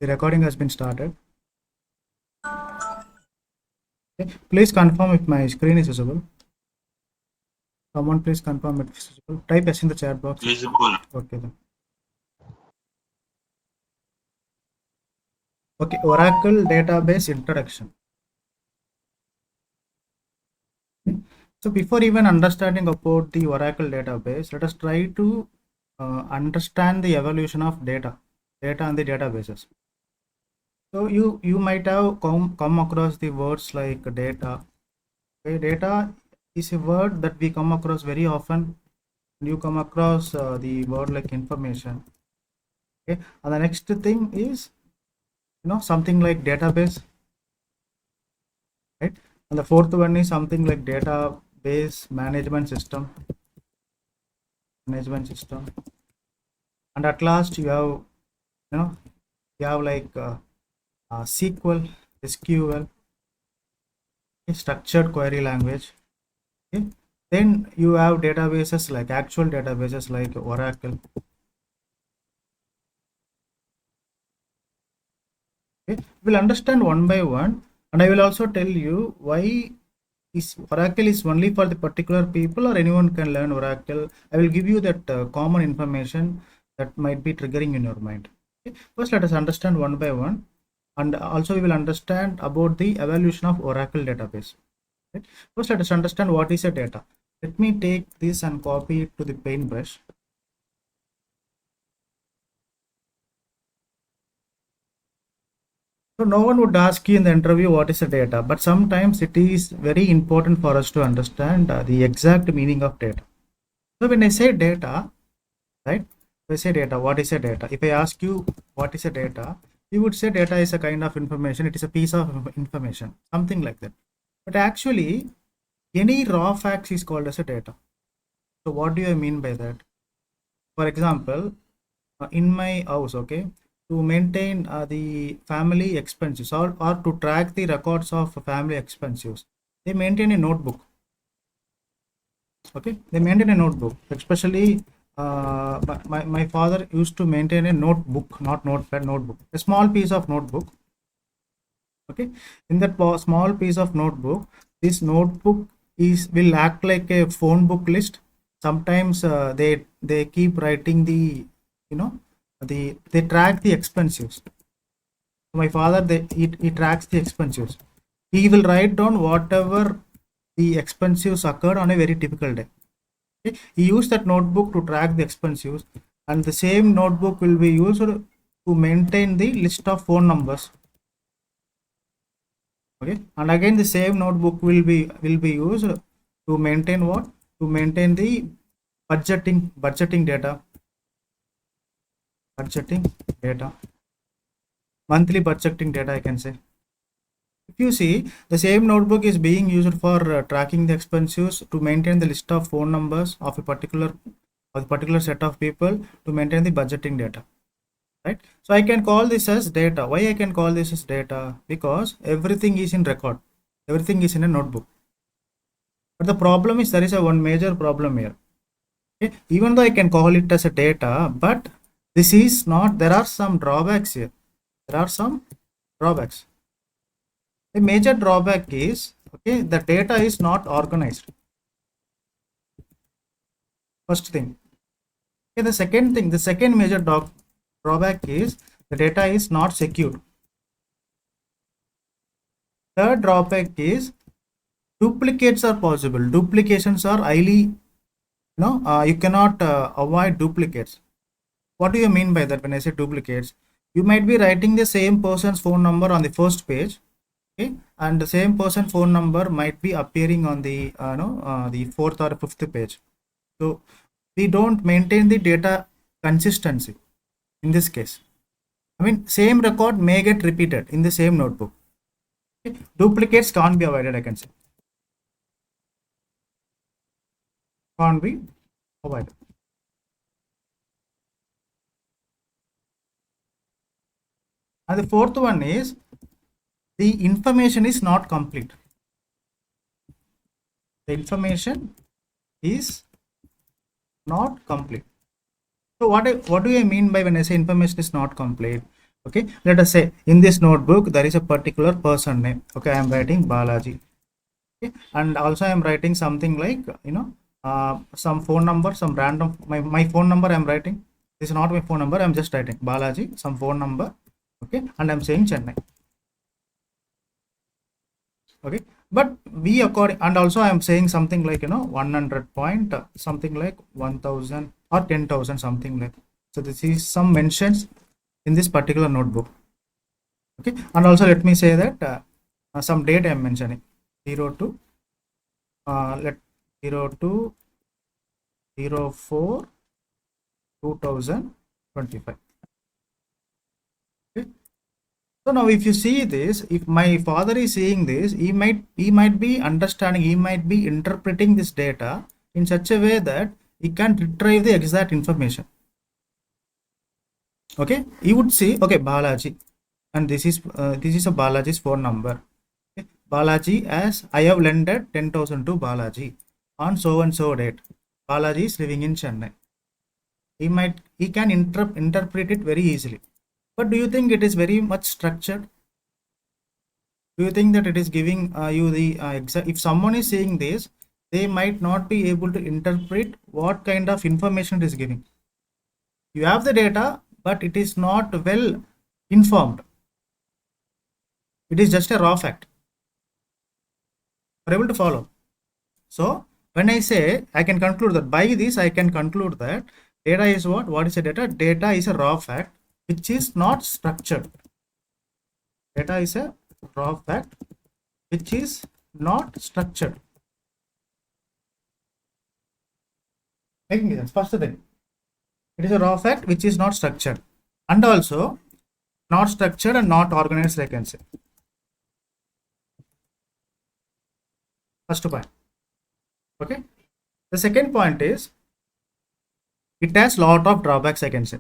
The recording has been started. Okay. Please confirm if my screen is visible. Someone please confirm if it's visible. Type S in the chat box. Visible. Okay then. Okay, Oracle database introduction. So before even understanding about the Oracle database, let us try to understand the evolution of data and the databases. So you might have come across the words like data. Okay, data is a word that we come across very often. You come across the word like information. Okay, and the next thing is something like database, right? And the fourth one is something like database management system. And at last you have like SQL, SQL, structured query language. Okay, then you have databases like actual databases like Oracle. Okay, we'll understand one by one, and I will also tell you why is Oracle is only for the particular people or anyone can learn Oracle. I will give you that common information that might be triggering in your mind. Okay. First, let us understand one by one, and also we will understand about the evolution of Oracle database. Right. First, let us understand what is a data. Let me take this and copy it to the paintbrush. So no one would ask you in the interview what is a data, but sometimes it is very important for us to understand the exact meaning of data. So when I say data, right? If I say data, what is a data? If I ask you what is a data, you would say data is a kind of information. It is a piece of information, something like that. But actually, any raw facts is called as a data. So what do I mean by that? For example, in my house, okay, to maintain the family expenses or to track the records of family expenses, they maintain a notebook. Okay, they maintain a notebook. Especially my father used to maintain a notebook, not notepad, notebook, a small piece of notebook. Okay, in that small piece of notebook, this notebook will act like a phone book list. Sometimes they keep writing the they track the expenses. My father, he tracks the expenses. He will write down whatever the expenses occurred on a very typical day. Okay? He used that notebook to track the expenses, and the same notebook will be used to maintain the list of phone numbers. Okay, and again the same notebook will be used to maintain what? To maintain the budgeting data, monthly budgeting data, I can say. If you see, the same notebook is being used for tracking the expenses, to maintain the list of phone numbers of a particular set of people, to maintain the budgeting data, right? So I can call this as data. Why I can call this as data? Because everything is in record, everything is in a notebook. But the problem is, there is one major problem here. Okay? Even though I can call it as a data, but this is not, there are some drawbacks here. There are some drawbacks. The major drawback is, okay, the data is not organized. First thing. Okay, the second thing, the second major drawback is the data is not secured. Third drawback is duplicates are possible. Duplications are highly, you cannot avoid duplicates. What do you mean by that when I say duplicates? You might be writing the same person's phone number on the first page, okay, and the same person phone number might be appearing on the the fourth or fifth page. So we don't maintain the data consistency in this case. I mean, same record may get repeated in the same notebook. Okay? Duplicates can't be avoided, I can say. Can't be avoided. And the fourth one is the information is not complete. The information is not complete. So what do I mean by when I say information is not complete? Okay, let us say in this notebook there is a particular person name. Okay, I am writing Balaji. Okay, and also I am writing something like, some phone number, some random, my phone number I am writing. This is not my phone number, I am just writing Balaji, some phone number. Okay, and I am saying Chennai. Okay, but we according, and also I am saying something like, 100 point something like 1000 or 10,000 something like. So this is some mentions in this particular notebook. Okay, and also let me say that some date I am mentioning 0 to let 0 to 04 2025. Okay, so now if you see this, if my father is seeing this, he might be understanding, he might be interpreting this data in such a way that he can retrieve the exact information. Okay, he would say, okay, Balaji, and this is a Balaji's phone number. Okay, Balaji, as I have lended 10,000 to Balaji on so and so date. Balaji is living in Chennai. He can interpret it very easily. But do you think it is very much structured? Do you think that it is giving you the exact? If someone is saying this, they might not be able to interpret what kind of information it is giving. You have the data, but it is not well informed. It is just a raw fact. Are able to follow? So when I say, I can conclude that by this, I can conclude that data is what? What is a data? Data is a raw fact which is not structured. Data is a raw fact which is not structured. Making sense? First thing, it is a raw fact which is not structured, and also not structured and not organized, I can say. First point. Okay. The second point is it has lot of drawbacks, I can say.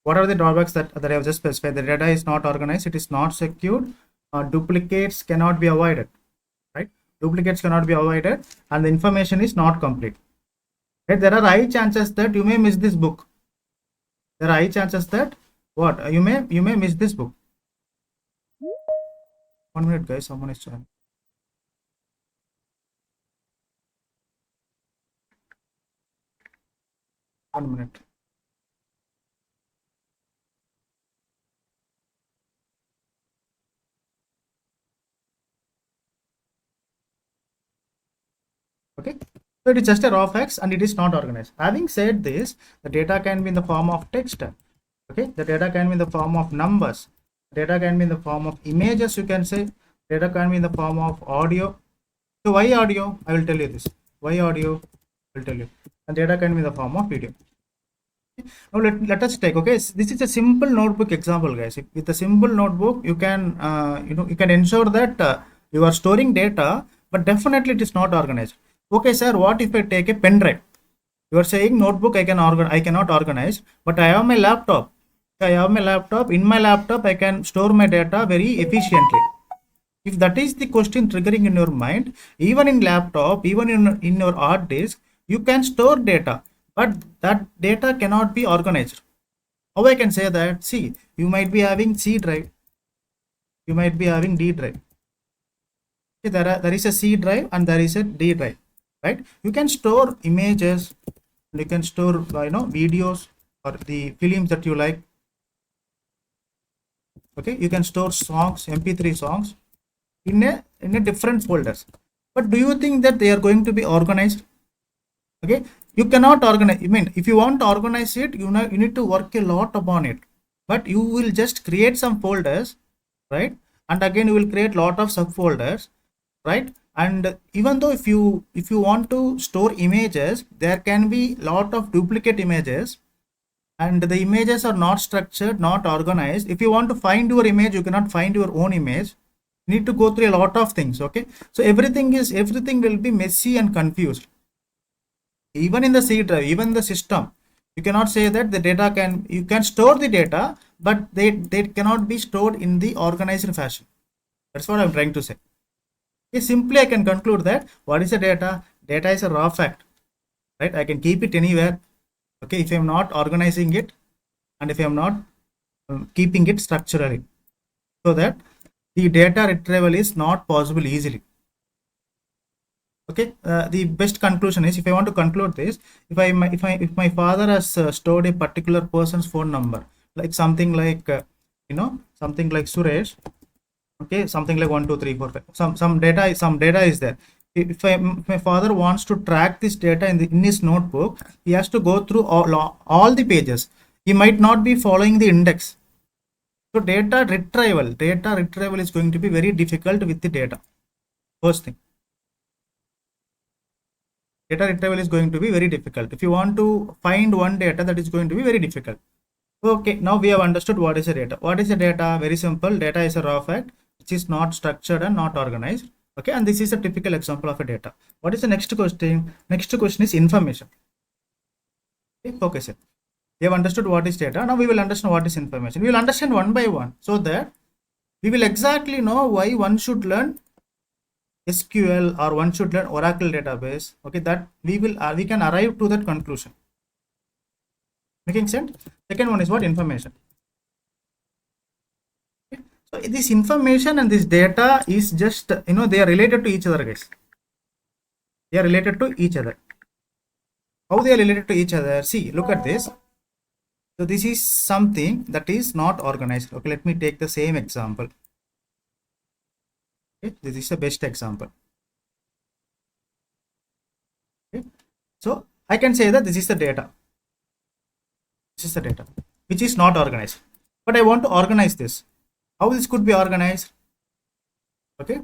What are the drawbacks that I have just specified? The data is not organized, it is not secured, duplicates cannot be avoided, right? Duplicates cannot be avoided, and the information is not complete. Right? There are high chances that you may miss this book. There are high chances that what you may miss this book. 1 minute, guys. Someone is trying. One minute. Okay. So it is just a raw facts and it is not organized. Having said this, the data can be in the form of text. Okay. The data can be in the form of numbers. Data can be in the form of images, you can say. Data can be in the form of audio. So why audio? I will tell you this. Why audio? I will tell you. And data can be in the form of video. Now let us take, okay, this is a simple notebook example, guys. With a simple notebook you can you can ensure that you are storing data, but definitely it is not organized. Okay sir, what if I take a pen drive? You are saying notebook I cannot organize, but I have my laptop. In my laptop I can store my data very efficiently. If that is the question triggering in your mind, even in laptop, even in your hard disk, you can store data, but that data cannot be organized. How I can say that? See, you might be having C drive, you might be having D drive. Okay, there is a C drive and there is a D drive, right? You can store images, you can store videos or the films that you like. Okay, you can store songs, MP3 songs in a different folders. But do you think that they are going to be organized? Okay, you cannot organize. I mean, if you want to organize it, you need to work a lot upon it. But you will just create some folders, right? And again you will create lot of subfolders, right? And even though if you want to store images, there can be lot of duplicate images, and the images are not structured, not organized. If you want to find your image, you cannot find your own image. You need to go through a lot of things. Okay, so everything will be messy and confused. Even in the C drive, even the system, you cannot say that the data you can store the data, but they cannot be stored in the organized fashion. That's what I'm trying to say. Okay, simply I can conclude that what is the data? Data is a raw fact, right? I can keep it anywhere. Okay, if I'm not organizing it, and if I'm not keeping it structurally, so that the data retrieval is not possible easily. Okay, the best conclusion is, if I want to conclude this, if my father has stored a particular person's phone number, like something like something like Suresh, okay, something like 1 2 3 4 5, some data is there. If my father wants to track this data in his notebook, he has to go through all the pages. He might not be following the index. So data retrieval is going to be very difficult with the data. First thing, data retrieval is going to be very difficult. If you want to find one data, that is going to be very difficult. Okay, now we have understood what is a data. What is a data? Very simple. Data is a raw fact which is not structured and not organized. Okay, and this is a typical example of a data. What is the next question? Next question is information. Okay, focus it. We have understood what is data. Now we will understand what is information. We will understand one by one, so that we will exactly know why one should learn SQL or one should learn Oracle database. Okay, that we can arrive to that conclusion. Making sense? Second one is what? Information. Okay. So this information and this data is just, they are related to each other, guys. They are related to each other. How they are related to each other? See, look at this. So this is something that is not organized. Okay, let me take the same example. Okay, this is the best example. Okay, so I can say that this is the data. This is the data which is not organized, but I want to organize this. How this could be organized? Okay,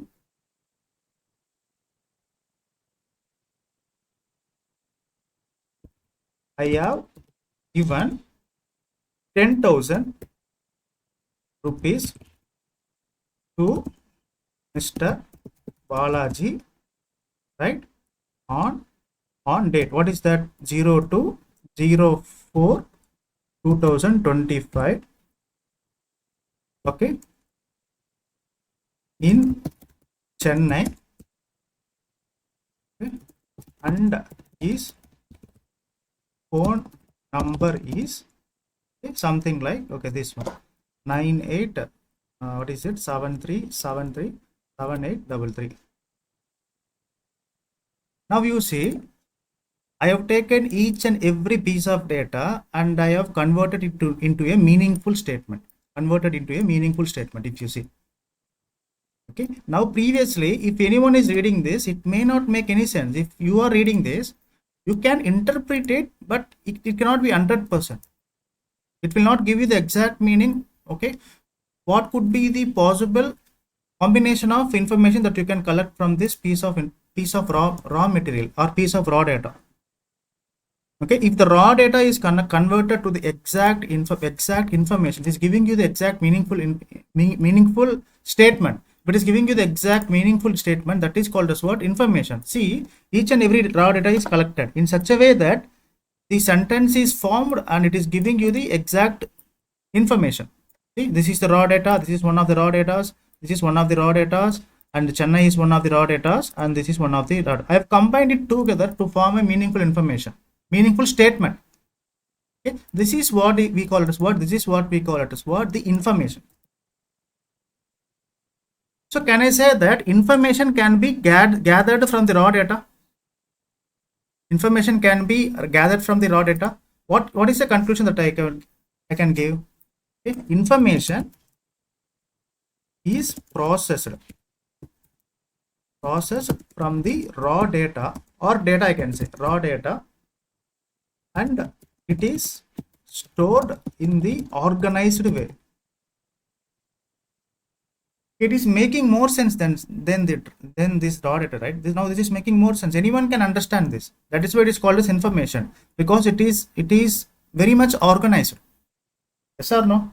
I have given 10,000 rupees to Mr. Balaji, right, on date. What is that? 02/04/2025. Okay, in Chennai. Okay. And his phone number is, okay, something like, okay, this one, 98 what is it, 73737833. Now you see, I have taken each and every piece of data and I have converted it into a meaningful statement. If you see. Okay. Now previously, if anyone is reading this, it may not make any sense. If you are reading this, you can interpret it, but it cannot be 100%. It will not give you the exact meaning. Okay. What could be the possible combination of information that you can collect from this piece of raw material or piece of raw data? Okay, if the raw data is converted to the exact information, it is giving you the exact meaningful statement. But it is giving you the exact meaningful statement, that is called as what? Information. See, each and every raw data is collected in such a way that the sentence is formed and it is giving you the exact information. See, this is the raw data. This is one of the raw data. This is one of the raw data, and Chennai is one of the raw data, and this is one of the raw. I have combined it together to form a meaningful information, meaningful statement. Okay, this is what we call it as what? This is what we call it as what? The information. So can I say that information can be gathered from the raw data? Information can be gathered from the raw data. What is the conclusion that I can give? Okay. Information is processed from the raw data, or data, I can say raw data, and it is stored in the organized way. It is making more sense than this raw data, right? Now this is making more sense. Anyone can understand this. That is why it is called as information, because it is very much organized. Yes or no?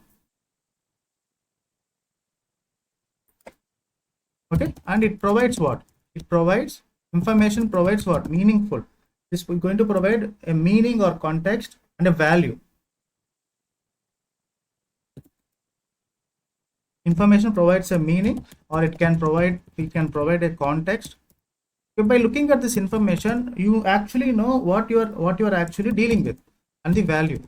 Okay, and it provides what? It provides information, provides what? Meaningful. This is going to provide a meaning or context and a value. Information provides a meaning, or it can provide a context. So by looking at this information, you actually know what you are actually dealing with, and the value.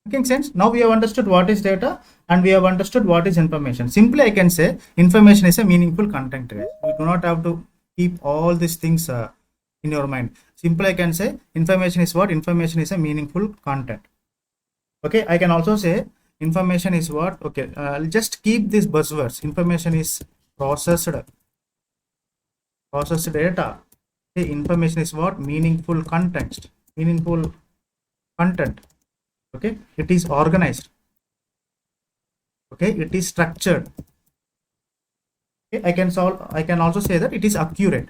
Making sense? Now we have understood what is data and we have understood what is information. Simply I can say information is a meaningful content, guys. You do not have to keep all these things in your mind. Simply I can say information is what? Information is a meaningful content. Okay, I can also say information is what? Okay, I'll just keep these buzzwords. Information is processed data. Okay, information is what? Meaningful context. Meaningful content. Okay, it is organized. Okay, it is structured. Okay, I can also say that it is accurate.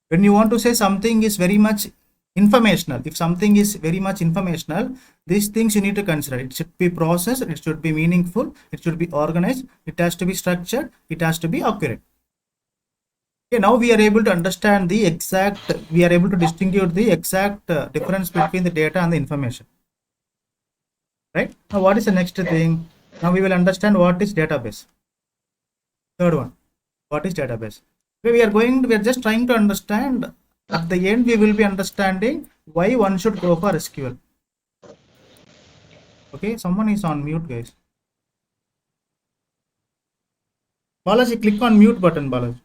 When you want to say something is very much informational, if something is very much informational, these things you need to consider. It should be processed, it should be meaningful, it should be organized, it has to be structured, it has to be accurate. Okay, now we are able to understand the exact, we are able to distinguish the exact difference between the data and the information. Right? Now what is the next thing? Now we will understand what is database. Third one, what is database? We are just trying to understand. At the end we will be understanding why one should go for SQL. Okay, someone is on mute, guys. Balaji, click on mute button, Balaji.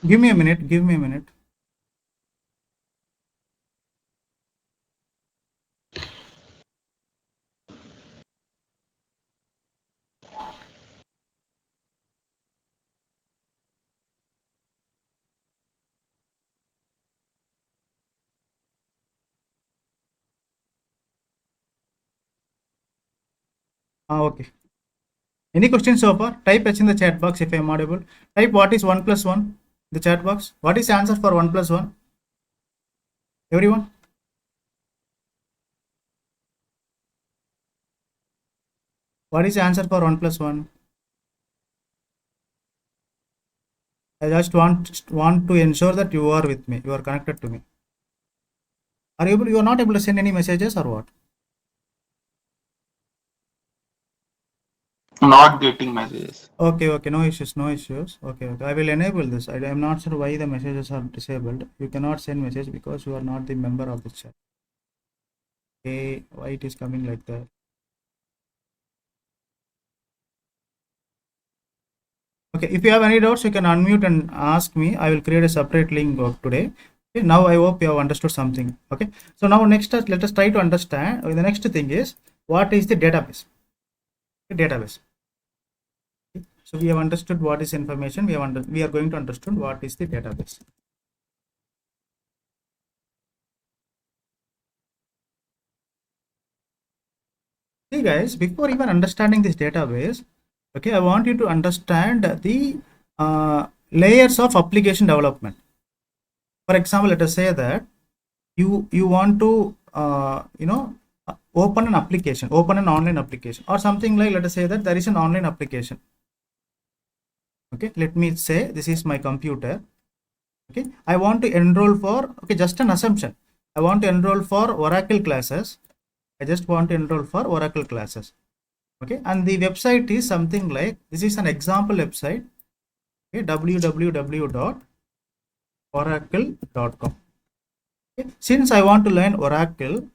Give me a minute, give me a minute. Okay. Any questions so far? Type H in the chat box if I am audible. Type what is 1 plus 1 the chat box. What is the answer for 1 plus 1? Everyone? What is the answer for 1 plus 1? I just want to ensure that you are with me. You are connected to me. You are not able to send any messages or what? Not getting messages. Okay, no issues, no issues. Okay, I will enable this. I am not sure why the messages are disabled. You cannot send message because you are not the member of the chat. Okay, why it is coming like that? Okay, if you have any doubts, you can unmute and ask me. I will create a separate link today. Okay, now I hope you have understood something. Okay, so now next let us try to understand. The next thing is what is the database? Database. Okay, so we have understood what is information. We are going to understand what is the database. See guys, before even understanding this database, okay, I want you to understand the layers of application development. For example, let us say that you want to open an online application or something like, let us say that there is an online application. Okay, let me say this is my computer. Okay, I want to enroll for, okay, just an assumption, I want to enroll for Oracle classes. I just want to enroll for Oracle classes. Okay, and the website is something like, this is an example website. Okay, www.oracle.com. okay, since I want to learn Oracle,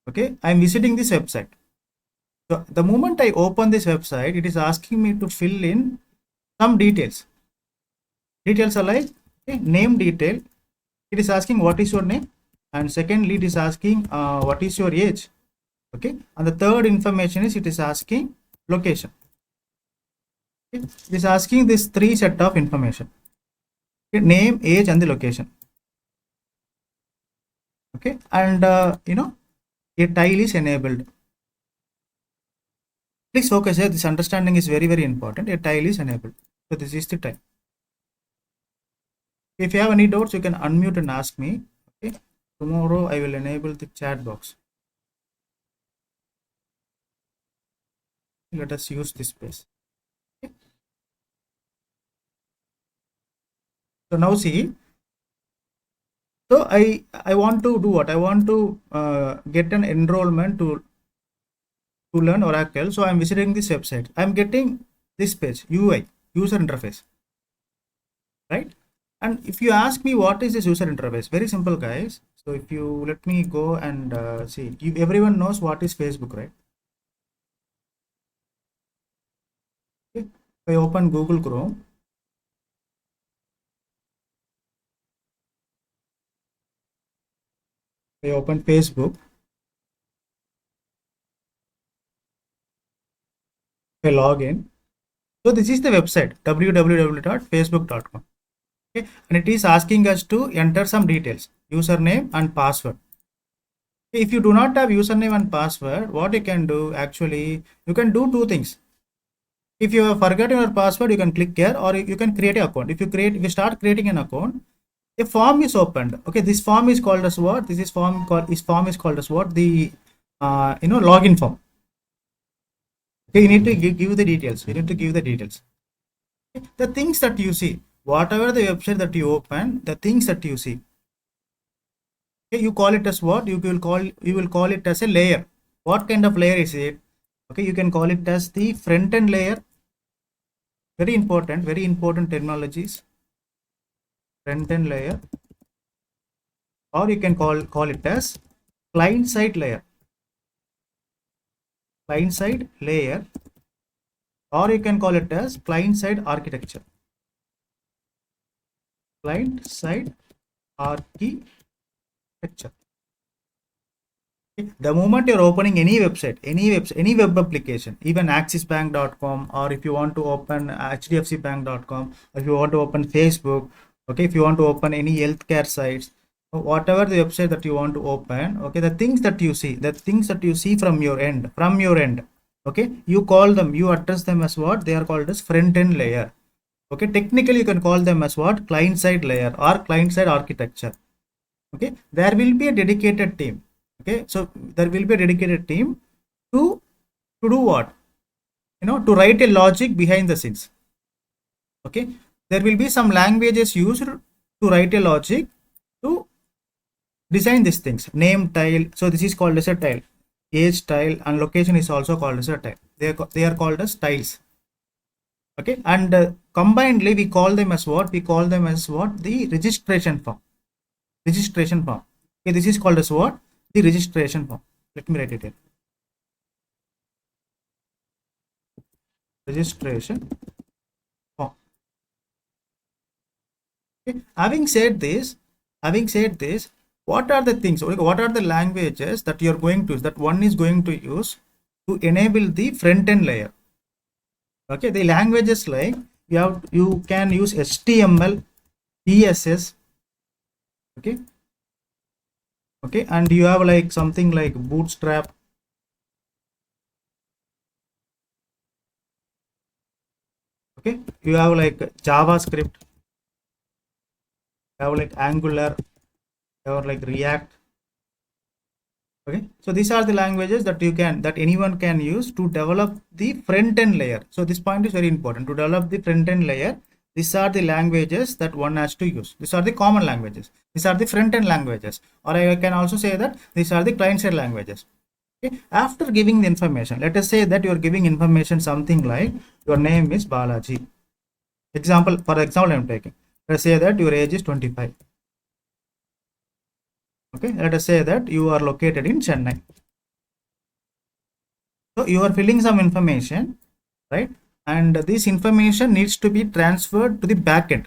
okay, I am visiting this website. So the moment I open this website, it is asking me to fill in some details. Details are like, okay, name detail. It is asking what is your name, and secondly it is asking what is your age. Okay, and the third information is it is asking location. Okay, it is asking this three set of information. Okay, name, age, and the location. Okay, and a tile is enabled. Please focus here. This understanding is very, very important. A tile is enabled. So this is the tile. If you have any doubts, you can unmute and ask me. Okay. Tomorrow I will enable the chat box. Let us use this space. Okay. So now see. So I want to do what? I want to get an enrollment to to learn Oracle. So I'm visiting this website. I'm getting this page, UI, user interface, right? And if you ask me what is this user interface, very simple, guys. So if you let me go and see, everyone knows what is Facebook, right? Okay. If I open Google Chrome, I open Facebook, I log in. So this is the website www.facebook.com. Okay, and it is asking us to enter some details, username and password. Okay, if you do not have username and password, what you can do, actually, you can do two things. If you have forgotten your password, you can click here, or you can create an account. If you start creating an account, a form is opened. Okay, this form is called as what? This form is called as what? The login form. Okay, you need to give the details. You need to give the details. Okay, the things that you see, whatever the website that you open, the things that you see. Okay, you call it as what? You will call it as a layer. What kind of layer is it? Okay, you can call it as the front end layer. Very important terminologies. Front end layer, or you can call it as client side layer. Client side layer, or you can call it as client side architecture. Client side architecture. The moment you're opening any website, any web application, even axisbank.com, or if you want to open hdfcbank.com, or if you want to open Facebook, okay, if you want to open any healthcare sites, whatever the website that you want to open, okay, the things that you see from your end, okay, you address them as what? They are called as front end layer. Okay, technically you can call them as what? Client side layer or client side architecture. Okay, there will be a dedicated team. Okay, so there will be a dedicated team to do what? To write a logic behind the scenes. Okay, there will be some languages used to write a logic to design these things. Name tile, so this is called as a tile. Age tile and location is also called as a tile. They are called as tiles. Okay, and combinedly we call them as what? The registration form. Okay, this is called as what? The registration form. Let me write it here. Registration form. Okay. Having said this, what are the things? What are the languages that you are going to use? That one is going to use to enable the front end layer. Okay, the languages like you can use HTML, CSS. Okay, and you have like something like Bootstrap. Okay, you have like JavaScript, you have like Angular, you have like React. Okay, so these are the languages that anyone can use to develop the front end layer. So this point is very important. To develop the front end layer, these are the languages that one has to use. These are the common languages. These are the front end languages, or I can also say that these are the client side languages. Okay, after giving the information, let us say that you are giving information something like your name is Balaji. For example, I am taking. Let's say that your age is 25. Okay, let us say that you are located in Chennai. So you are filling some information, right? And this information needs to be transferred to the backend.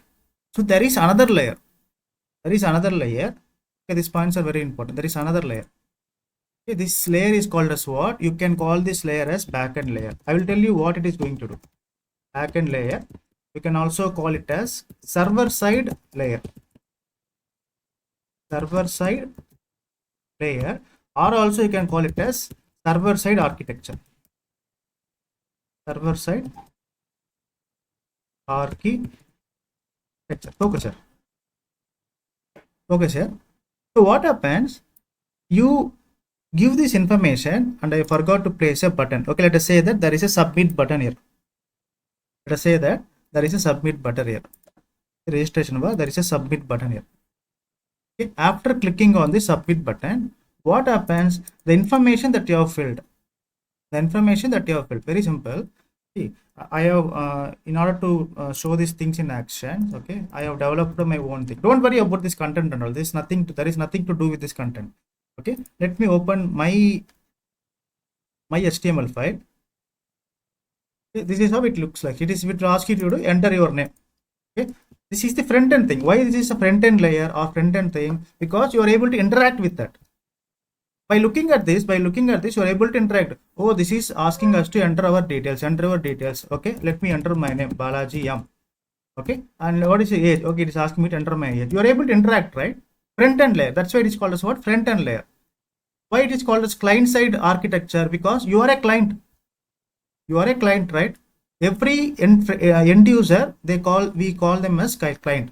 So there is another layer. Okay, these points are very important. There is another layer. Okay, this layer is called as what? You can call this layer as backend layer. I will tell you what it is going to do. Backend layer. You can also call it as server side layer. Server side layer, or also you can call it as server side architecture. Server side architecture. Okay, sir. So what happens? You give this information and I forgot to place a button. Okay, let us say that there is a submit button here. Let us say that there is a submit button here. The registration bar, there is a submit button here. Okay, after clicking on the submit button, what happens? The information that you have filled, the information that you have filled. Very simple. See, I have in order to show these things in action, okay, I have developed my own thing. Don't worry about this content and all. There is nothing to do with this content. Okay, let me open my HTML file. Okay, this is how it looks like. It will ask you to enter your name. Okay, this is the front end thing. Why this is a front end layer or front end thing? Because you are able to interact with that. By looking at this, you are able to interact. Oh, this is asking us to enter our details. Okay, let me enter my name, Balaji M. Okay, and what is the age? Okay, it is asking me to enter my age. You are able to interact, right? Front end layer. That's why it is called as what? Front end layer. Why it is called as client side architecture? Because you are a client. You are a client, right? Every end user, we call them as client,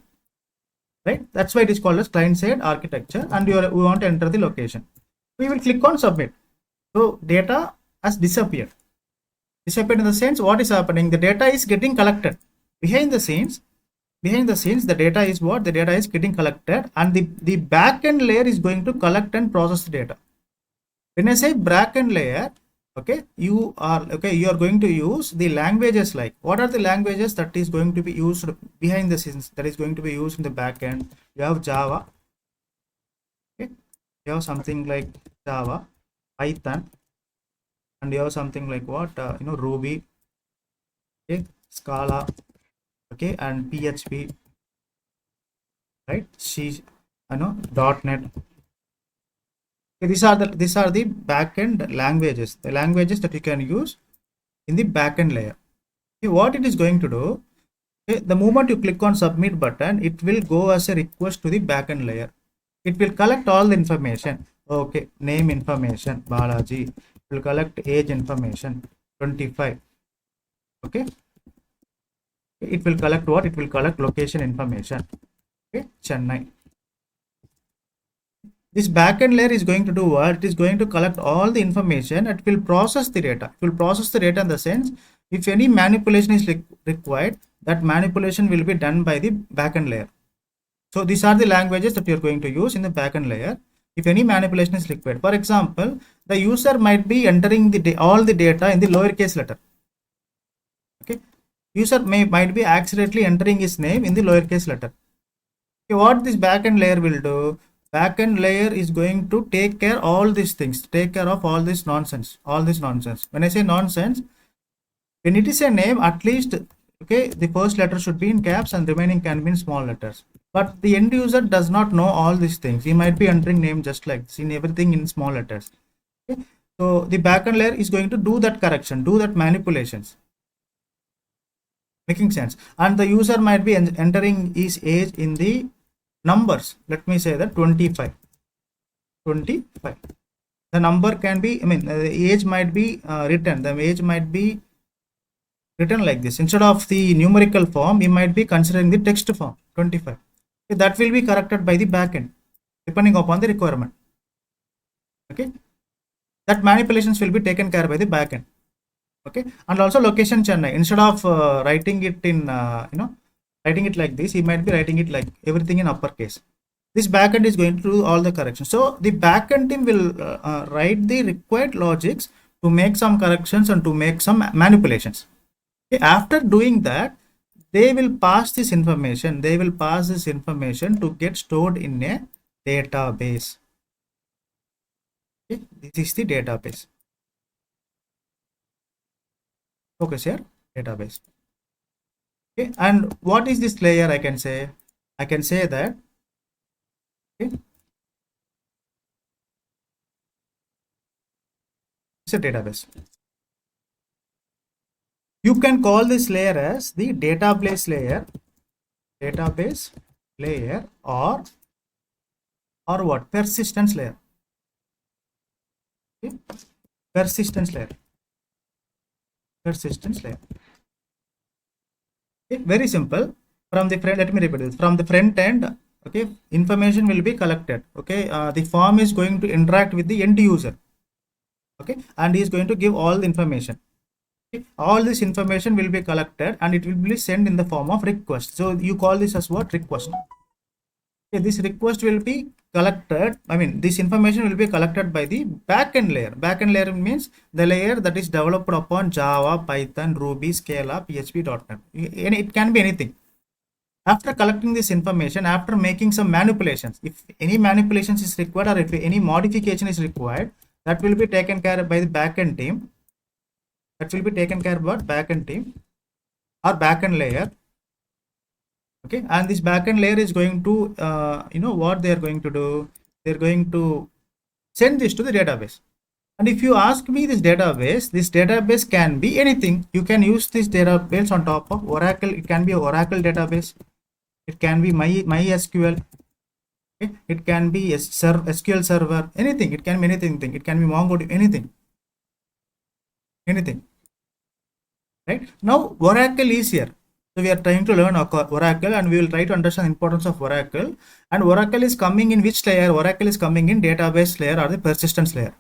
right? That's why it is called as client side architecture. And we want to enter the location. We will click on submit. So data has disappeared. Disappeared in the sense, what is happening? The data is getting collected. Behind the scenes, the data is what? The data is getting collected, and the backend layer is going to collect and process the data. When I say backend layer, okay, you are going to use the languages. Like, what are the languages that is going to be used behind the scenes, that is going to be used in the backend? You have Java. Okay, you have something like Java, Python, and you have something like what, Ruby, okay, Scala, okay, and PHP, right? .NET. Okay, these are the backend languages, the languages that you can use in the backend layer. Okay, what it is going to do? Okay, the moment you click on submit button, it will go as a request to the backend layer. It will collect all the information. Okay, name information, Balaji. It will collect age information, 25. Okay, it will collect what? It will collect location information. Okay, Chennai. This backend layer is going to do what? It is going to collect all the information. It will process the data. It will process the data in the sense, if any manipulation is required, that manipulation will be done by the backend layer. So these are the languages that you are going to use in the backend layer. If any manipulation is required, for example, the user might be entering all the data in the lowercase letter. Okay, user might be accidentally entering his name in the lowercase letter. Okay, what this backend layer will do? Backend layer is going to take care of all these things, take care of all this nonsense. When I say nonsense, when it is a name, at least, okay, the first letter should be in caps and remaining can be in small letters. But the end user does not know all these things. He might be entering name just like this, in everything in small letters. Okay, so the backend layer is going to do that correction, do that manipulations. Making sense? And the user might be entering his age in the numbers. Let me say that 25. The number can be, the age might be written. The age might be written like this. Instead of the numerical form, you might be considering the text form, 25. Okay, that will be corrected by the backend, depending upon the requirement. Okay, that manipulations will be taken care by the backend. Okay, and also location Chennai. Instead of writing it in, writing it like this, he might be writing it like everything in uppercase. This backend is going to do all the corrections. So the backend team will write the required logics to make some corrections and to make some manipulations. Okay, after doing that, they will pass this information. To get stored in a database. Okay, this is the database. Focus here, database. Okay, and what is this layer? I can say that, okay, it's a database. You can call this layer as the database layer, or what? Persistence layer. Okay, persistence layer. Okay, very simple. From the front, let me repeat this. From the front end, okay, information will be collected. Okay, the form is going to interact with the end user. Okay, and he is going to give all the information. Okay, all this information will be collected and it will be sent in the form of request. So you call this as what? Request. Okay, this request will be collected. I mean, this information will be collected by the backend layer. Backend layer means the layer that is developed upon Java, Python, Ruby, Scala, PHP.NET. It can be anything. After collecting this information, after making some manipulations, if any manipulations is required or if any modification is required, that will be taken care of by the backend team. That will be taken care of by backend team or backend layer. Okay, and this backend layer is going to what they are going to do, they're going to send this to the database. And if you ask me, this database can be anything. You can use this database on top of Oracle. It can be an Oracle database, it can be MySQL, okay? It can be SQL server, anything. It can be anything, it can be MongoDB, anything, right? Now Oracle is here. So we are trying to learn Oracle, and we will try to understand the importance of Oracle. And Oracle is coming in which layer? Oracle is coming in database layer or the persistence layer.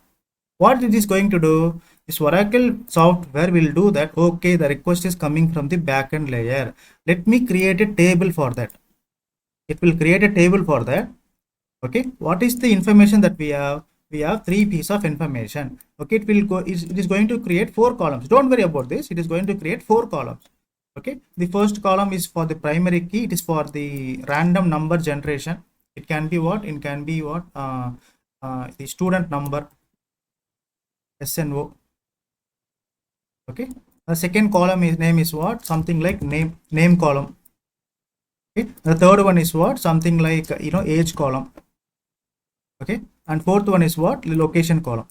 What it is going to do? This Oracle software will do that. Okay, the request is coming from the backend layer. Let me create a table for that. It will create a table for that. Okay, what is the information that we have? We have 3 pieces of information. Okay, it will go. It is going to create 4 columns. Don't worry about this. It is going to create 4 columns. Okay, the first column is for the primary key. It is for the random number generation. It can be what? It can be what? The student number, SNO. Okay, the second column is name is what? Something like name column. Okay, the third one is what? Something like age column. Okay, and fourth one is what? The location column.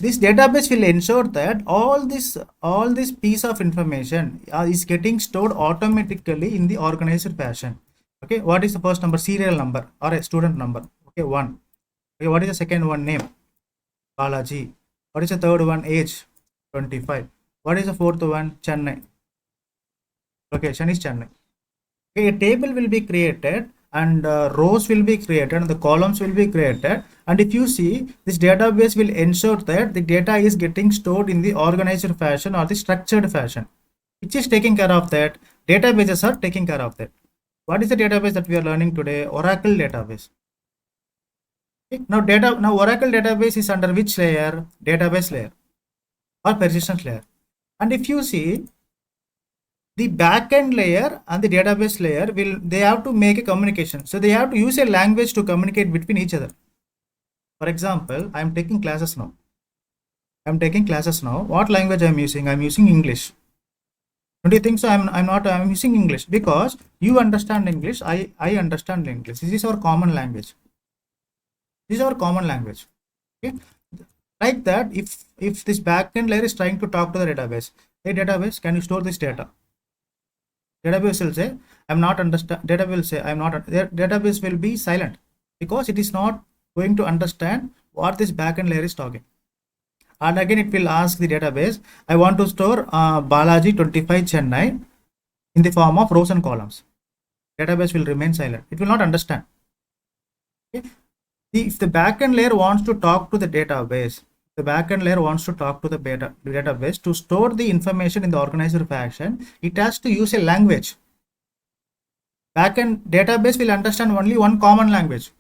This database will ensure that all this piece of information is getting stored automatically in the organized fashion. Okay, what is the first number? Serial number or a student number. Okay, 1. Okay, what is the second one? Name, Balaji. What is the third one? Age, 25. What is the fourth one? Chennai. Location is Chennai. Okay, a table will be created, and rows will be created, and the columns will be created. And if you see, this database will ensure that the data is getting stored in the organized fashion or the structured fashion. Which is taking care of that? Databases are taking care of that. What is the database that we are learning today? Oracle database. Okay, now Oracle database is under which layer? Database layer or persistence layer. And if you see, the backend layer and the database layer they have to make a communication. So they have to use a language to communicate between each other. For example, I am taking classes now. What language I am using? I am using English. Don't you think so? I'm using English because you understand English. I understand English. This is our common language. Okay. Like that, if this backend layer is trying to talk to the database, hey database, can you store this data? Database will say, I'm not understand. Database will say, I'm not. Database will be silent because it is not going to understand what this backend layer is talking. And again, it will ask the database, I want to store Balaji 25 Chennai in the form of rows and columns. Database will remain silent. It will not understand. Okay. If the backend layer wants to talk to the database, the database to store the information in the organized fashion, it has to use a language. Backend database will understand only one common language.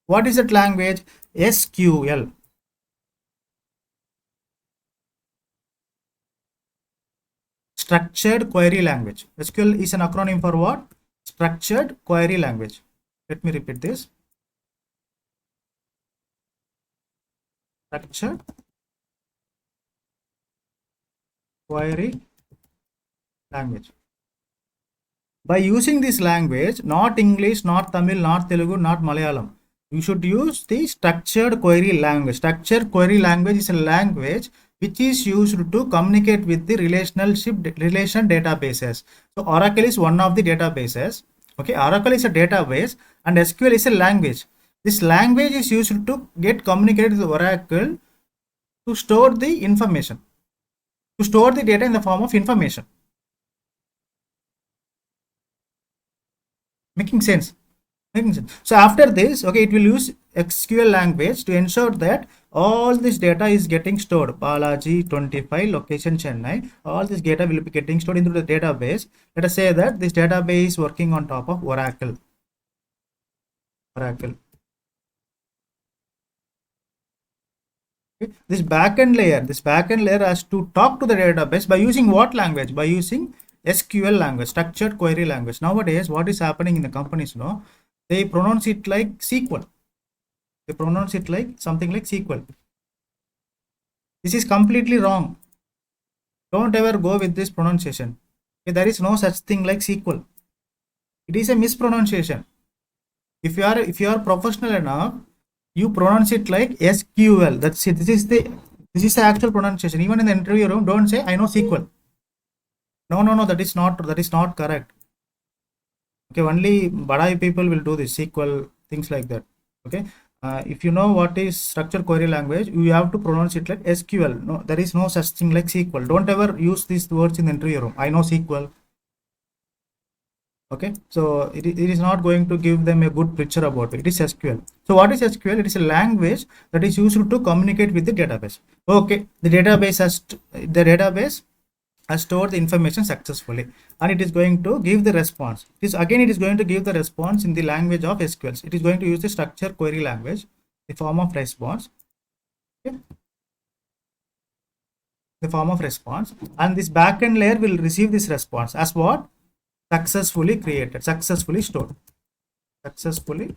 What is that language? SQL. Structured Query Language. SQL is an acronym for what? Structured Query Language. Let me repeat this. Structured Query Language. By using this language, not English, not Tamil, not Telugu, not Malayalam, you should use the structured query language. Structured query language is a language which is used to communicate with the relation databases. So Oracle is one of the databases. Okay, Oracle is a database and SQL is a language. This language is used to get communicated with Oracle to store the information, to store the data in the form of information. Making sense? So after this, okay, it will use SQL language to ensure that all this data is getting stored. Balaji 25, location Chennai. All this data will be getting stored into the database. Let us say that this database is working on top of Oracle. Okay. This backend layer has to talk to the database by using what language? By using SQL language, structured query language. Nowadays, what is happening in the companies? They pronounce it like SQL. They pronounce it like something like SQL. This is completely wrong. Don't ever go with this pronunciation. Okay, there is no such thing like SQL. It is a mispronunciation. If you are professional enough, you pronounce it like SQL. That's it. This is the actual pronunciation. Even in the interview room, don't say I know SQL. No. That is not correct. Okay, only Badai people will do this SQL things like that. Okay. If you know what is structured query language, you have to pronounce it like SQL. No, there is no such thing like SQL. Don't ever use these words in the interview room. I know SQL. Okay, so it is not going to give them a good picture about it. It is SQL. So what is SQL? It is a language that is used to communicate with the database. Okay, the database has stored the information successfully, and it is going to give the response. It is going to give the response in the language of SQL. It is going to use the structured query language, the form of response. Okay. The form of response, and this backend layer will receive this response as what? Successfully created, successfully stored, successfully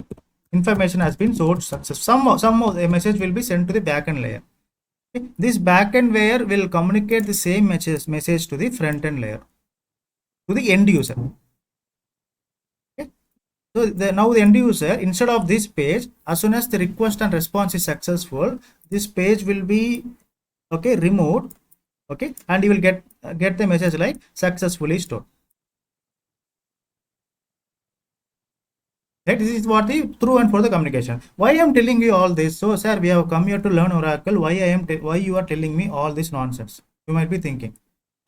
information has been stored success. Some a message will be sent to the backend layer. Okay. This backend layer will communicate the same message to the front end layer, to the end user. Okay. So now the end user, instead of this page, as soon as the request and response is successful, this page will be removed. Okay, and you will get the message like successfully stored. Right, this is what the true and for the communication. Why I am telling you all this? So, sir, we have come here to learn Oracle. Why you are telling me all this nonsense? You might be thinking.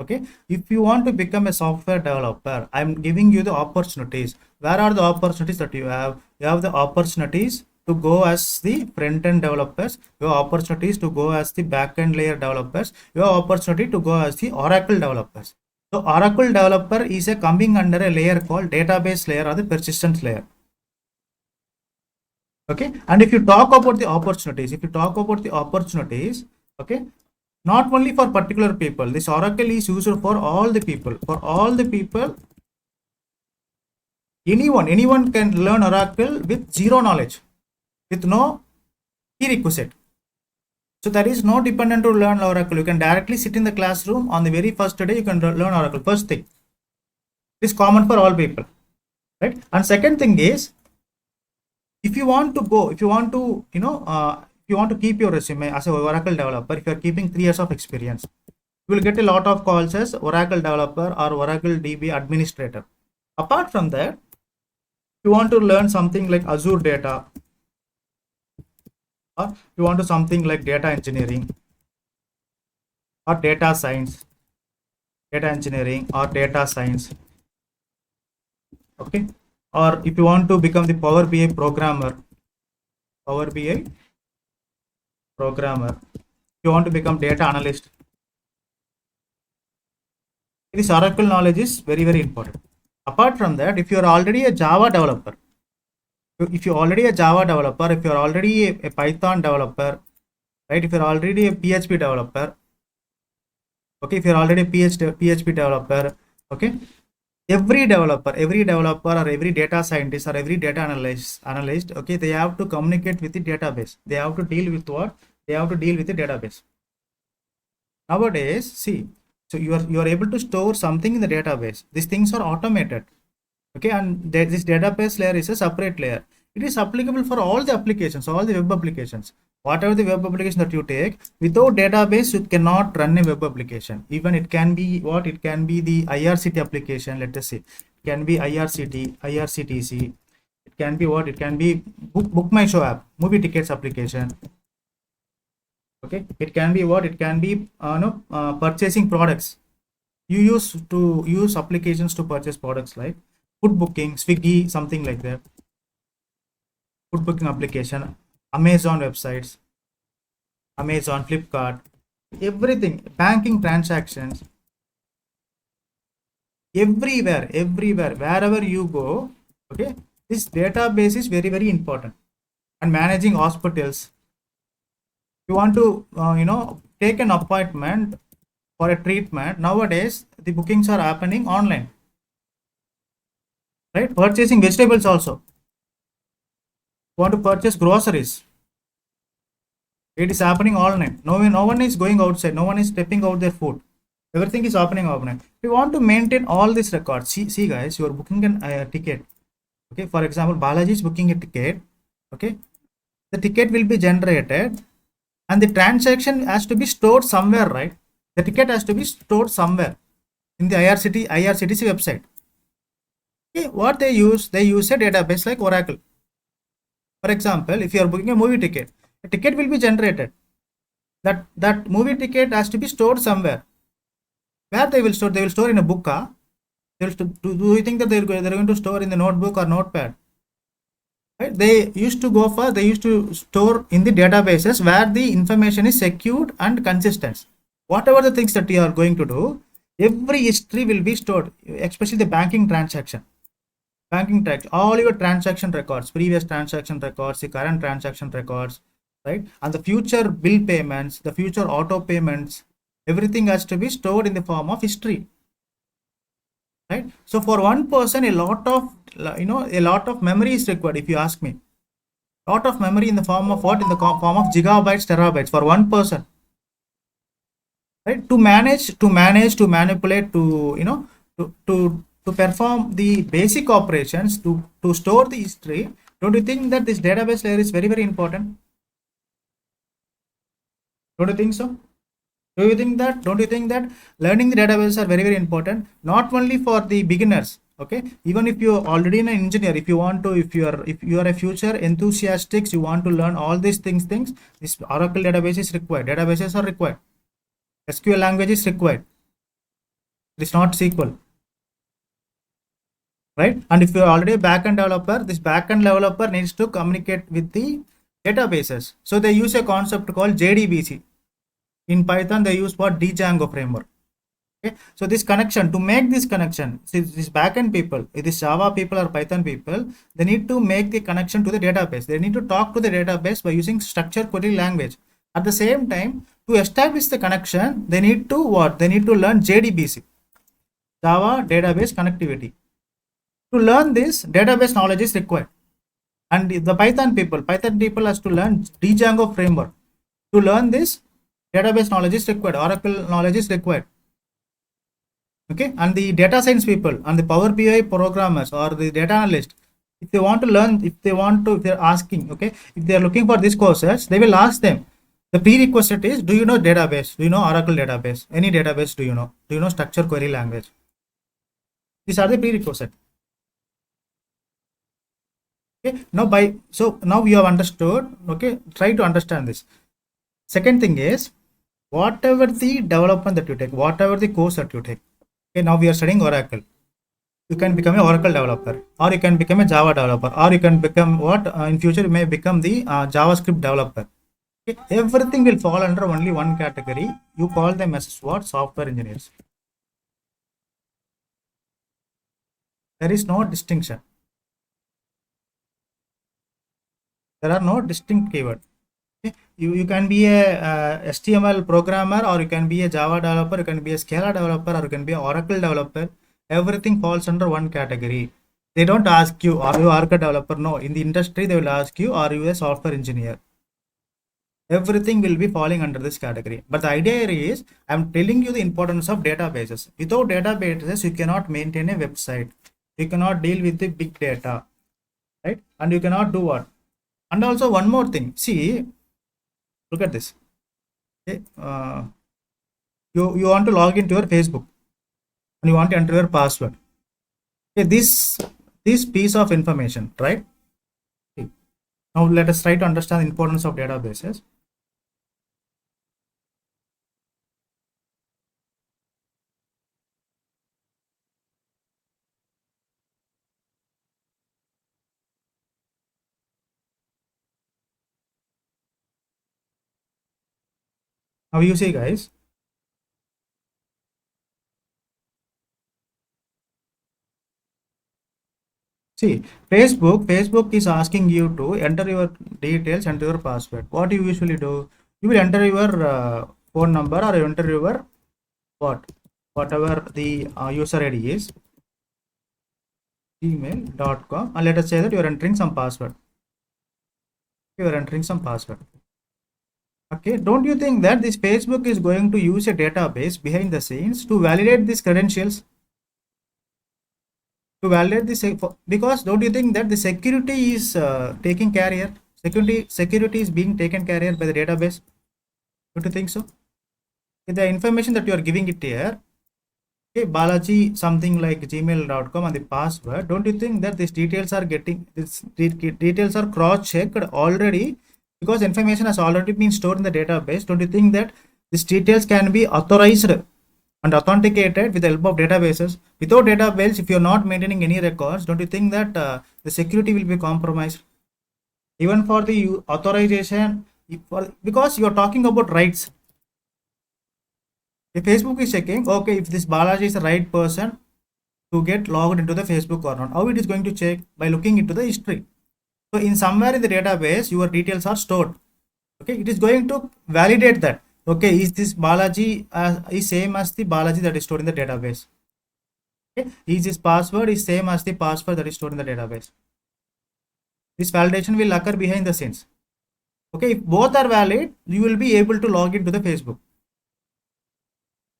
Okay, if you want to become a software developer, I am giving you the opportunities. Where are the opportunities that you have? You have the opportunities to go as the front-end developers. You have opportunities to go as the back-end layer developers. You have opportunity to go as the Oracle developers. So, Oracle developer is a coming under a layer called database layer or the persistence layer. Okay, and if you talk about the opportunities, okay, not only for particular people, this Oracle is used for all the people. Anyone can learn Oracle with zero knowledge, with no prerequisite. So there is no dependent to learn Oracle. You can directly sit in the classroom on the very first day. You can learn Oracle. First thing, it is common for all people, right? And second thing is, if you want to keep your resume as a Oracle developer, if you are keeping 3 years of experience, you will get a lot of calls as Oracle developer or Oracle DB administrator. Apart from that, if you want to learn something like Azure data, or you want to something like data engineering or data science, okay, or if you want to become the Power BI programmer, if you want to become data analyst, this Oracle knowledge is very, very important. Apart from that, if you are already a Java developer, if you're already a Python developer, right? If you're already a PHP developer, okay, if you're already a PHP developer, okay, every developer or every data scientist or every data analyst, okay, they have to communicate with the database. They have to deal with what? They have to deal with the database. Nowadays, see, so you are able to store something in the database. These things are automated. Okay, and this database layer is a separate layer. It is applicable for all the applications, all the web applications. Whatever the web application that you take, without database, you cannot run a web application. Even it can be what? It can be the IRCT application, let us say. It can be IRCTC. It can be what? It can be Book My Show app, movie tickets application. Okay, it can be what? It can be purchasing products. You use applications to purchase products like food booking, Swiggy, something like that. Food booking application, Amazon websites. Amazon, Flipkart, everything, banking transactions, everywhere, wherever you go. Okay, this database is very, very important. And managing hospitals, you want to take an appointment for a treatment. Nowadays the bookings are happening online, right? Purchasing vegetables also, you want to purchase groceries, it is happening online. No one is going outside, no one is stepping out their food, everything is happening online. We want to maintain all these records. See guys, you are booking an ticket. Okay, for example, Balaji is booking a ticket. Okay, the ticket will be generated and the transaction has to be stored somewhere, right? The ticket has to be stored somewhere in the IRCTC website. Okay, what they use a database like Oracle. For example, if you are booking a movie ticket, a ticket will be generated. That movie ticket has to be stored somewhere. Where they will store? They will store in a book. Do you think that they're going to store in the notebook or notepad? Right? They used to store in the databases where the information is secured and consistent. Whatever the things that you are going to do, every history will be stored, especially the banking transaction. All your transaction records, previous transaction records, the current transaction records, right? And the future bill payments, the future auto payments, everything has to be stored in the form of history, right? So for one person, a lot of memory is required. If you ask me, lot of memory in the form of what? In the form of gigabytes, terabytes for one person, right? To manipulate, to perform the basic operations, to store the history. Don't you think that this database layer is very, very important? Don't you think so? Don't you think that learning the database are very, very important, not only for the beginners? Okay, even if you're already an engineer, if you are a future enthusiastic, you want to learn all these things, this Oracle database is required. Databases are required. SQL language is required. It is not SQL, right? And if you're already a backend developer, this backend developer needs to communicate with the databases. So they use a concept called JDBC. In Python, they use what? Django framework. Okay, so this connection, to make this connection, see, this backend people, this Java people or Python people, they need to make the connection to the database. They need to talk to the database by using structured query language. At the same time, to establish the connection, they need to what? They need to learn JDBC, Java Database Connectivity. To learn this, database knowledge is required. And the Python people has to learn Django framework. To learn this, database knowledge is required. Oracle knowledge is required. Okay, and the data science people and the Power BI programmers or the data analyst, if they want to learn, if they're asking, okay, if they're looking for these courses, they will ask them. The prerequisite is, do you know database? Do you know Oracle database? Any database do you know? Do you know structure query language? These are the prerequisite. Okay, now you have understood. Okay, try to understand this. Second thing is, whatever the development that you take, whatever the course that you take. Okay, now we are studying Oracle. You can become a Oracle developer, or you can become a Java developer, or you can become what? In future you may become the JavaScript developer. Okay, everything will fall under only one category. You call them as what? Software engineers. There is no distinction. There are no distinct keywords. Okay? You can be a HTML programmer, or you can be a Java developer, you can be a Scala developer, or you can be an Oracle developer. Everything falls under one category. They don't ask you, are you Oracle developer? No, in the industry they will ask you, are you a software engineer? Everything will be falling under this category. But the idea is, I'm telling you the importance of databases. Without databases, you cannot maintain a website. You cannot deal with the big data, right? And you cannot do what? And also one more thing. See, look at this. Okay, you want to log into your Facebook and you want to enter your password. Okay, this piece of information, right? Okay. Now let us try to understand the importance of databases. Now you see guys, see, Facebook is asking you to enter your details, enter your password. What do you usually do? You will enter your phone number, or you enter your what? Whatever the user ID is, gmail.com, and let us say that you are entering some password. You are entering some password. Okay, don't you think that this Facebook is going to use a database behind the scenes to validate these credentials? To validate this, because don't you think that the security is taking care here? Security is being taken care here by the database. Don't you think so? With the information that you are giving it here, okay, Balaji something like gmail.com and the password, don't you think that these details are details are cross-checked already, because information has already been stored in the database? Don't you think that these details can be authorized and authenticated with the help of databases? Without database, if you're not maintaining any records, don't you think that the security will be compromised? Even for the authorization, because you're talking about rights. If Facebook is checking, okay, if this Balaji is the right person to get logged into the Facebook or not, how it is going to check? By looking into the history. So in somewhere in the database, your details are stored. Okay, it is going to validate that. Okay, is this Balaji is same as the Balaji that is stored in the database? Okay, is this password is same as the password that is stored in the database? This validation will occur behind the scenes. Okay, if both are valid, you will be able to log into the Facebook.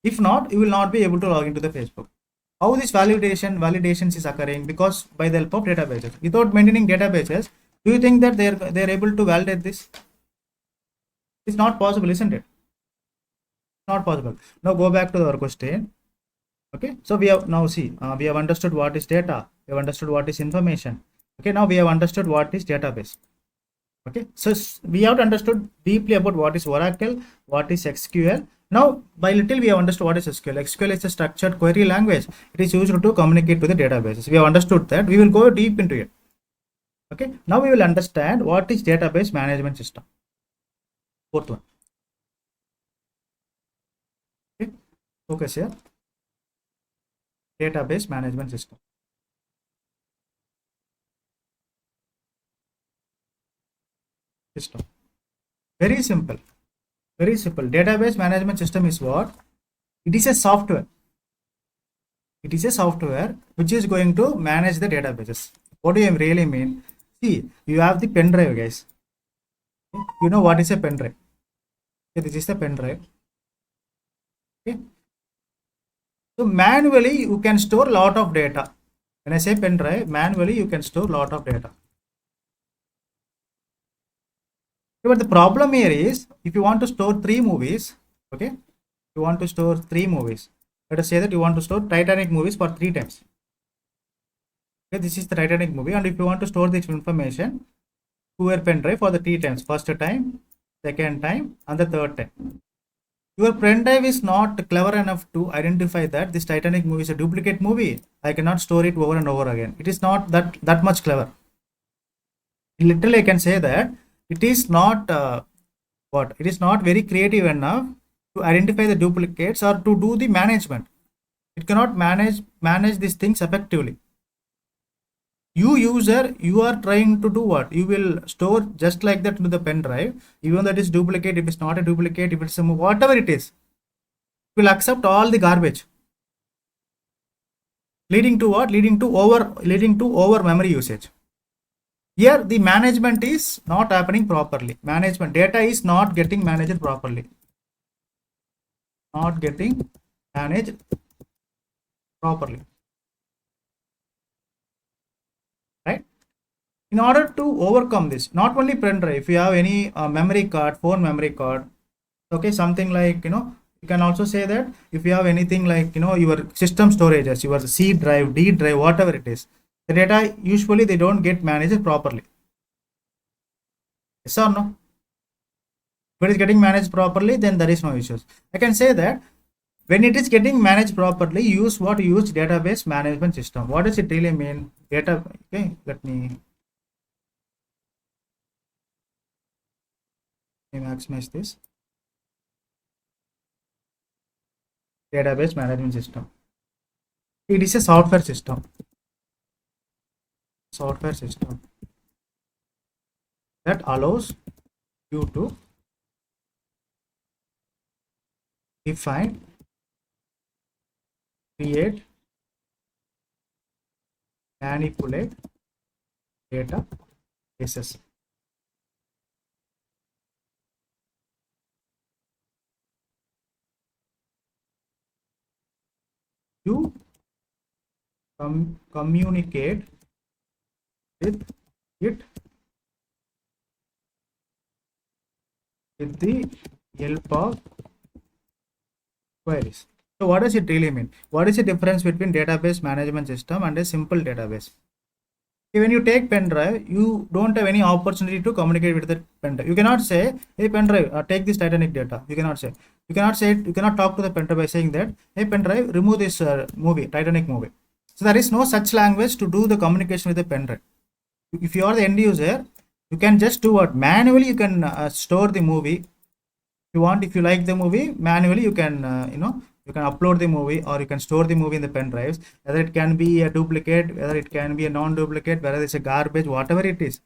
If not, you will not be able to log into the Facebook. How this validations is occurring? Because by the help of databases. Without maintaining databases, do you think that they're able to validate this? It's not possible, isn't it? Not possible. Now go back to our question. Okay, so we have now see we have understood what is data, we have understood what is information. Okay, now we have understood what is database. Okay, so we have understood deeply about what is Oracle, what is SQL. Now by little we have understood what is SQL. SQL is a structured query language. It is used to communicate with the databases. We have understood that. We will go deep into it. Okay, now we will understand what is database management system. Fourth one. Okay, focus here. Database management system. Very simple. Very simple. Database management system is what? It is a software. It is a software which is going to manage the databases. What do you really mean? See, you have the pen drive, guys. You know what is a pen drive? Okay, this is the pen drive. Okay. So manually you can store a lot of data. When I say pen drive, manually you can store a lot of data. Okay, but the problem here is, if you want to store 3 movies, okay, you want to store 3 movies. Let us say that you want to store Titanic movies for 3 times. Okay, this is the Titanic movie, and if you want to store this information to your pen drive for the 3 times, first time, second time, and the third time. Your pen drive is not clever enough to identify that this Titanic movie is a duplicate movie. I cannot store it over and over again. It is not that much clever. Literally, I can say that it is not it is not very creative enough to identify the duplicates or to do the management. It cannot manage these things effectively. You user, you are trying to do what? You will store just like that into the pen drive, even though it is duplicate. If it's not a duplicate, if it's some whatever it is, it will accept all the garbage, leading to what? Leading to over memory usage. Here the management is not happening properly. Management data is not getting managed properly. Not getting managed properly. Right? In order to overcome this, not only pen drive, if you have any memory card, phone memory card, okay, something like, you can also say that if you have anything like, your system storages, your C drive, D drive, whatever it is, the data usually they don't get managed properly. Yes or no? If it is getting managed properly, then there is no issues. I can say that when it is getting managed properly, use what? Use database management system. What does it really mean? Data. Okay, let me maximize this. database management system. It is a software system. Software system that allows you to define, create, manipulate databases. You communicate with it with the help of queries. So what does it really mean? What is the difference between database management system and a simple database? When you take pen drive, you don't have any opportunity to communicate with the pen drive. You cannot say, hey pen drive, take this Titanic data. You cannot say. You cannot say it. You cannot talk to the pen drive by saying that, hey pen drive, remove this movie, Titanic movie. So there is no such language to do the communication with the pen drive. If you are the end user, you can just do what manually. You can store the movie. If you want, if you like the movie, manually you can you can upload the movie, or you can store the movie in the pen drives. Whether it can be a duplicate, whether it can be a non-duplicate, whether it's a garbage, whatever it is,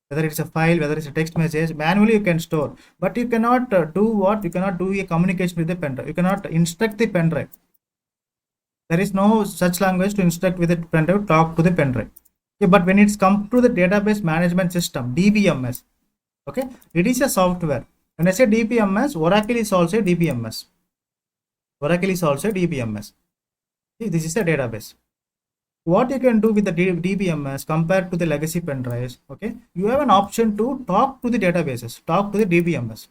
whether it's a file, whether it's a text message, manually you can store. But you cannot do what? You cannot do a communication with the pen drive. You cannot instruct the pen drive. There is no such language to instruct with the pen drive, talk to the pen drive. Okay, but when it's come to the database management system, DBMS, okay, it is a software. When I say DBMS, Oracle is also a DBMS. Oracle is also a DBMS. See, this is a database. What you can do with the DBMS compared to the legacy pen drives, okay, you have an option to talk to the databases, talk to the DBMS.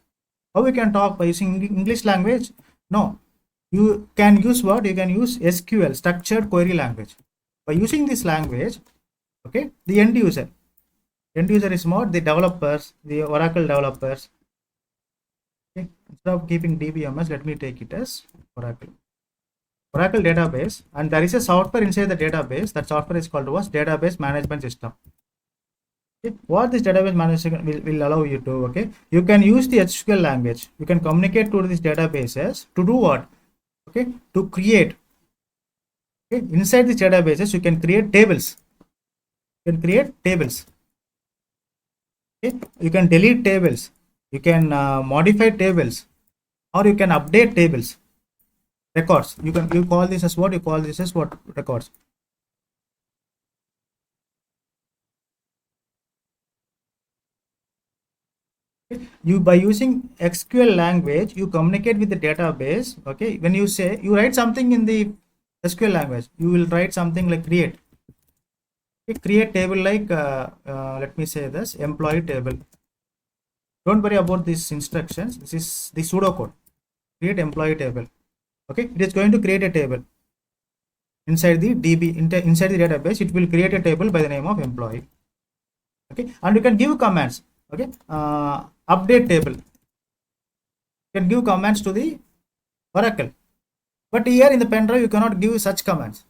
How you can talk? By using English language? No. You can use what? You can use SQL, structured query language. By using this language, okay, the end user is more the developers, the Oracle developers. Okay. Instead of keeping DBMS, let me take it as Oracle database, and there is a software inside the database. That software is called was database management system. Okay. What this database management will allow you to, okay, you can use the SQL language. You can communicate to these databases to do what? Okay, to create. Okay, inside these databases you can create tables. You can create tables. Okay, you can delete tables. You can modify tables, or you can update tables. Records. You call this as what? You call this as what? Records. You, by using SQL language, you communicate with the database. Okay, when you say you write something in the SQL language, you will write something like create. Okay, create table like let me say this employee table. Don't worry about these instructions. This is the pseudocode. Create employee table. Okay, it is going to create a table inside the DB, inside the database. It will create a table by the name of employee. Okay, and you can give commands. Okay, update table. You can give commands to the Oracle, but here in the pen drive you cannot give such commands.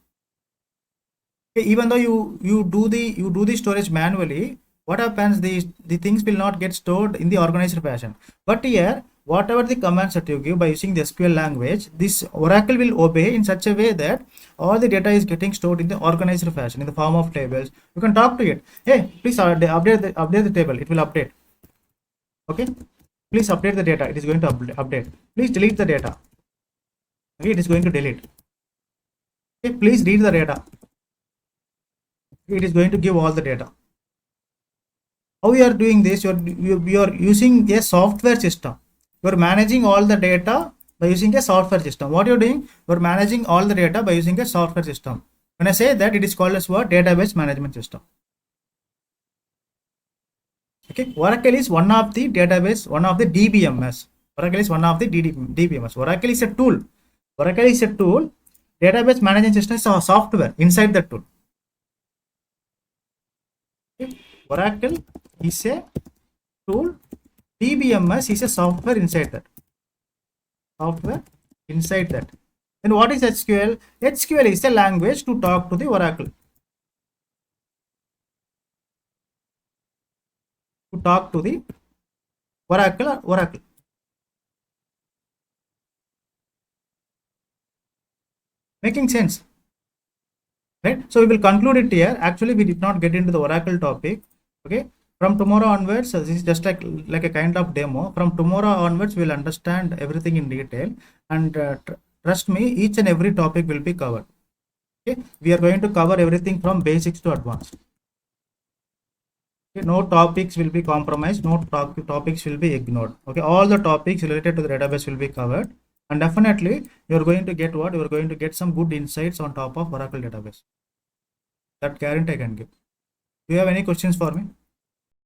Okay, even though you do the storage manually, what happens? The things will not get stored in the organized fashion. But here, whatever the commands that you give by using the SQL language, this Oracle will obey in such a way that all the data is getting stored in the organized fashion in the form of tables. You can talk to it. Hey, please update the table. It will update. Okay, please update the data. It is going to update. Please delete the data. Okay, it is going to delete. Okay, please read the data. It is going to give all the data. How you are doing this? You are using a software system. You are managing all the data by using a software system. What you are doing? You are managing all the data by using a software system. When I say that, it is called as what? Database management system. Okay, Oracle is one of the database, one of the DBMS. Oracle is one of the DBMS. Oracle is a tool. Oracle is a tool. Database management system is a software inside the tool. Okay. Oracle is a tool. DBMS is a software inside that. Software inside that. Then what is SQL? SQL is a language to talk to the Oracle. To talk to the Oracle. Making sense, right? So we will conclude it here. Actually, we did not get into the Oracle topic. Okay, from tomorrow onwards, this is just like a kind of demo. From tomorrow onwards, we'll understand everything in detail, and trust me, each and every topic will be covered. Okay, we are going to cover everything from basics to advanced. Okay, no topics will be compromised, no topics will be ignored. Okay, all the topics related to the database will be covered, and definitely you're going to get what? You're going to get some good insights on top of Oracle database. That guarantee I can give. Do you have any questions for me?